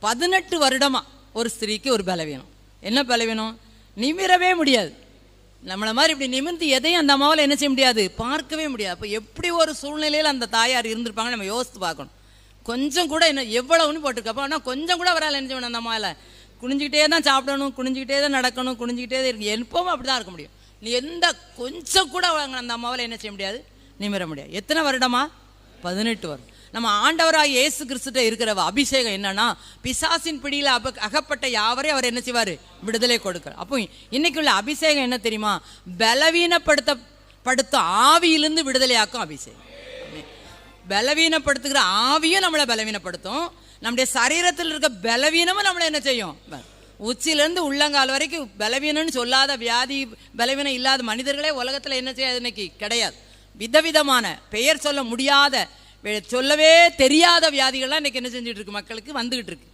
18 வருடமா ஒரு ஸ்திரீக்கு ஒரு பலவீனம். என்ன பலவீனம்? நிமிரவே முடியாது. நம்மளை மாதிரி இப்படி நிமிர்ந்து எதையும் அந்த அம்மாவில் என்ன செய்ய முடியாது, பார்க்கவே முடியாது. அப்போ எப்படி ஒரு சூழ்நிலையில் அந்த தாயார் இருந்திருப்பாங்க நம்ம யோசித்து பார்க்கணும். கொஞ்சம் கூட என்ன எவ்வளவுன்னு போட்டிருக்கப்போ, ஆனால் கொஞ்சம் கூட அவரால் என்ன செய்யணும், அந்த அம்மாவில் குனிஞ்சிக்கிட்டே தான் சாப்பிடணும், குனிஞ்சிக்கிட்டே தான் நடக்கணும், குனிஞ்சிக்கிட்டே தான் இருக்கு, எப்பவும் அப்படி தான் இருக்க முடியும். நீ எந்த கொஞ்சம் கூட அந்த அம்மாவில் என்ன செய்ய முடியாது, நிமிர முடியாது. எத்தனை வருடமா? 18 வருடம். நம்ம ஆண்டவராக இயேசு கிறிஸ்துட்ட இருக்கிற அபிஷேகம் என்னன்னா, பிசாசின் பிடியில் அகப்பட்ட யாவரையும் அவர் என்ன செய்வார், விடுதலை கொடுக்கிறார். அப்போ இன்னைக்கு உள்ள அபிஷேகம் என்ன தெரியுமா? பலவீனப்படுத்தும் ஆவியிலிருந்து விடுதலையாக்கும் அபிஷேகம். பலவீனப்படுத்துகிற ஆவியும் நம்மளை பலவீனப்படுத்தும், நம்முடைய சரீரத்தில் இருக்க பலவீனமும் நம்மளை என்ன செய்யும், உச்சிலேருந்து உள்ளங்கால் வரைக்கும் பலவீனம்னு சொல்லாத வியாதி பலவீனம் இல்லாத மனிதர்களே உலகத்தில் என்ன செய்யாது இன்னைக்கு கிடையாது. விதவிதமான பெயர் சொல்ல முடியாத, சொல்லவே தெரியாத வியாதிகள்லாம் இன்னைக்கு என்ன செஞ்சுட்டு இருக்கு, மக்களுக்கு வந்துகிட்டு இருக்கு.